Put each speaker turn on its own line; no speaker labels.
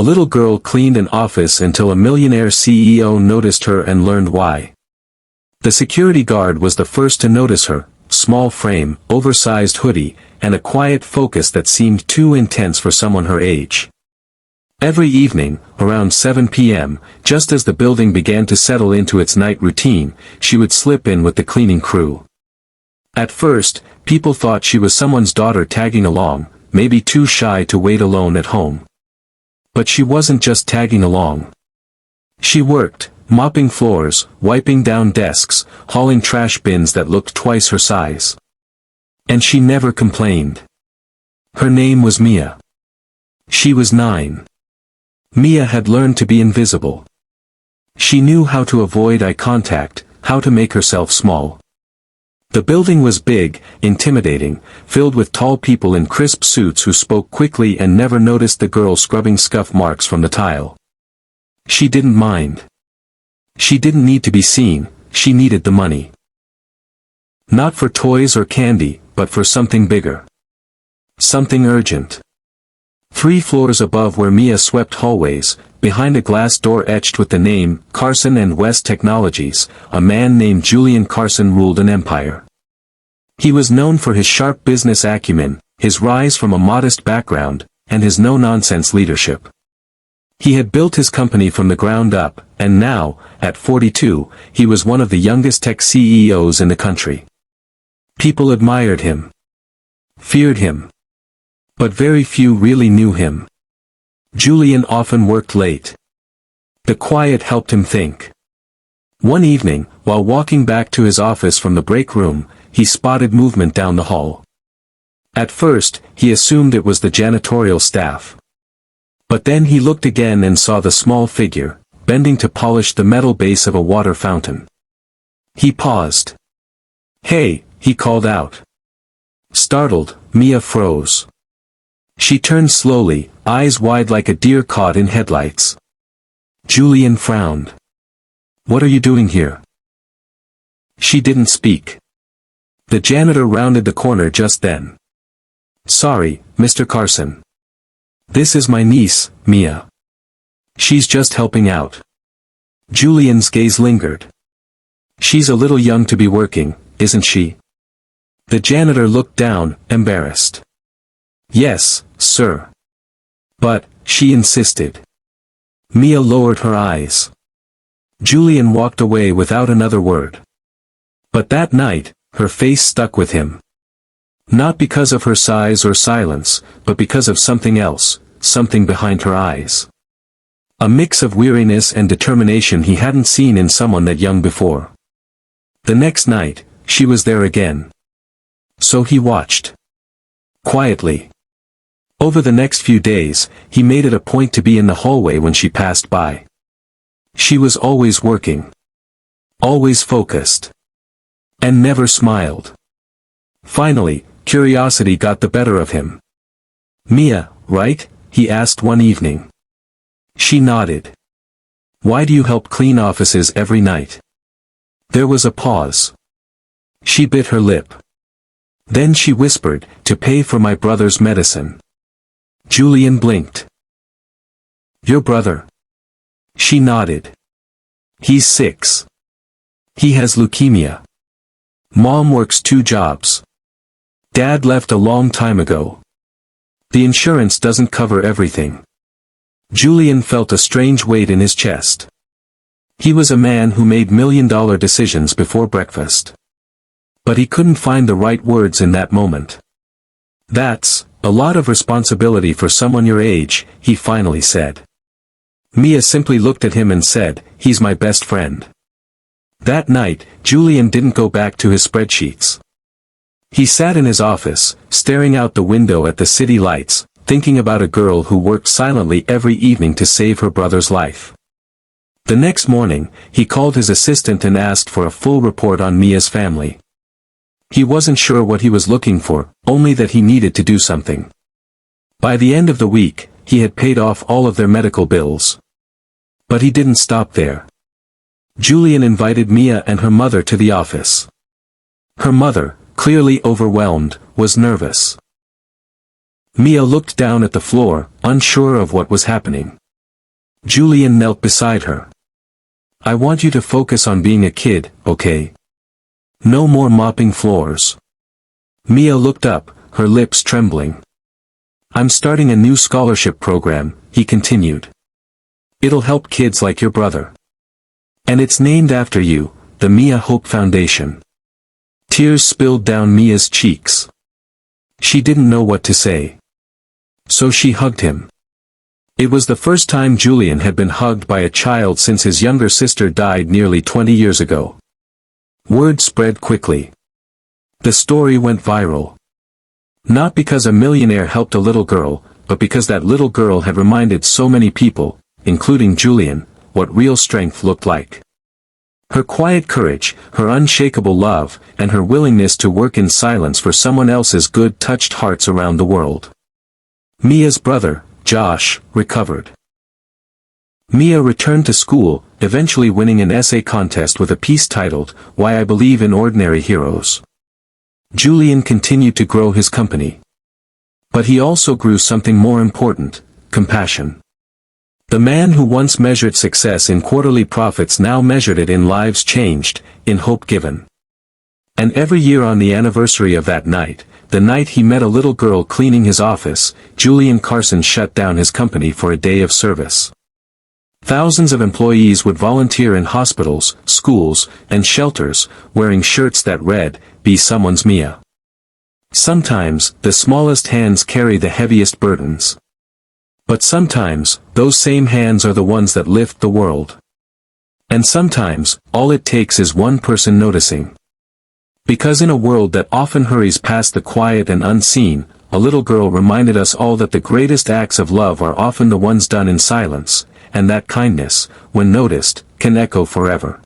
A little girl cleaned an office until a millionaire CEO noticed her and learned why. The security guard was the first to notice her, small frame, oversized hoodie, and a quiet focus that seemed too intense for someone her age. Every evening, around 7 p.m., just as the building began to settle into its night routine, she would slip in with the cleaning crew. At first, people thought she was someone's daughter tagging along, maybe too shy to wait alone at home. But she wasn't just tagging along. She worked, mopping floors, wiping down desks, hauling trash bins that looked twice her size. And she never complained. Her name was Mia. She was 9. Mia had learned to be invisible. She knew how to avoid eye contact, how to make herself small. The building was big, intimidating, filled with tall people in crisp suits who spoke quickly and never noticed the girl scrubbing scuff marks from the tile. She didn't mind. She didn't need to be seen, she needed the money. Not for toys or candy, but for something bigger. Something urgent. 3 floors above where Mia swept hallways, behind a glass door etched with the name, Carson and West Technologies, a man named Julian Carson ruled an empire. He was known for his sharp business acumen, his rise from a modest background, and his no-nonsense leadership. He had built his company from the ground up, and now, at 42, he was one of the youngest tech CEOs in the country. People admired him. Feared him. But very few really knew him. Julian often worked late. The quiet helped him think. One evening, while walking back to his office from the break room, he spotted movement down the hall. At first, he assumed it was the janitorial staff. But then he looked again and saw the small figure, bending to polish the metal base of a water fountain. He paused. "Hey," he called out. Startled, Mia froze. She turned slowly, eyes wide like a deer caught in headlights. Julian frowned. "What are you doing here?" She didn't speak. The janitor rounded the corner just then. "Sorry, Mr. Carson. This is my niece, Mia. She's just helping out." Julian's gaze lingered. "She's a little young to be working, isn't she?" The janitor looked down, embarrassed. "Yes, sir." "But," she insisted. Mia lowered her eyes. Julian walked away without another word. But that night, her face stuck with him. Not because of her size or silence, but because of something else, something behind her eyes. A mix of weariness and determination he hadn't seen in someone that young before. The next night, she was there again. So he watched. Quietly. Over the next few days, he made it a point to be in the hallway when she passed by. She was always working. Always focused. And never smiled. Finally, curiosity got the better of him. "Mia, right?" he asked one evening. She nodded. "Why do you help clean offices every night?" There was a pause. She bit her lip. Then she whispered, "To pay for my brother's medicine." Julian blinked. "Your brother?" She nodded. "He's 6. He has leukemia. Mom works 2 jobs. Dad left a long time ago. The insurance doesn't cover everything." Julian felt a strange weight in his chest. He was a man who made million-dollar decisions before breakfast. But he couldn't find the right words in that moment. "That's a lot of responsibility for someone your age," he finally said. Mia simply looked at him and said, "He's my best friend." That night, Julian didn't go back to his spreadsheets. He sat in his office, staring out the window at the city lights, thinking about a girl who worked silently every evening to save her brother's life. The next morning, he called his assistant and asked for a full report on Mia's family. He wasn't sure what he was looking for, only that he needed to do something. By the end of the week, he had paid off all of their medical bills. But he didn't stop there. Julian invited Mia and her mother to the office. Her mother, clearly overwhelmed, was nervous. Mia looked down at the floor, unsure of what was happening. Julian knelt beside her. I want you to focus on being a kid, okay? No more mopping floors. Mia looked up, her lips trembling. I'm starting a new scholarship program, he continued. It'll help kids like your brother. And it's named after you, the Mia Hope Foundation. Tears spilled down Mia's cheeks. She didn't know what to say. So she hugged him. It was the first time Julian had been hugged by a child since his younger sister died nearly 20 years ago. Word spread quickly. The story went viral. Not because a millionaire helped a little girl, but because that little girl had reminded so many people, including Julian, what real strength looked like. Her quiet courage, her unshakable love, and her willingness to work in silence for someone else's good touched hearts around the world. Mia's brother, Josh, recovered. Mia returned to school, eventually winning an essay contest with a piece titled, Why I Believe in Ordinary Heroes. Julian continued to grow his company. But he also grew something more important, compassion. The man who once measured success in quarterly profits now measured it in lives changed, in hope given. And every year on the anniversary of that night, the night he met a little girl cleaning his office, Julian Carson shut down his company for a day of service. Thousands of employees would volunteer in hospitals, schools, and shelters, wearing shirts that read, Be Someone's Mia. Sometimes, the smallest hands carry the heaviest burdens. But sometimes, those same hands are the ones that lift the world. And sometimes, all it takes is one person noticing. Because in a world that often hurries past the quiet and unseen, a little girl reminded us all that the greatest acts of love are often the ones done in silence, and that kindness, when noticed, can echo forever.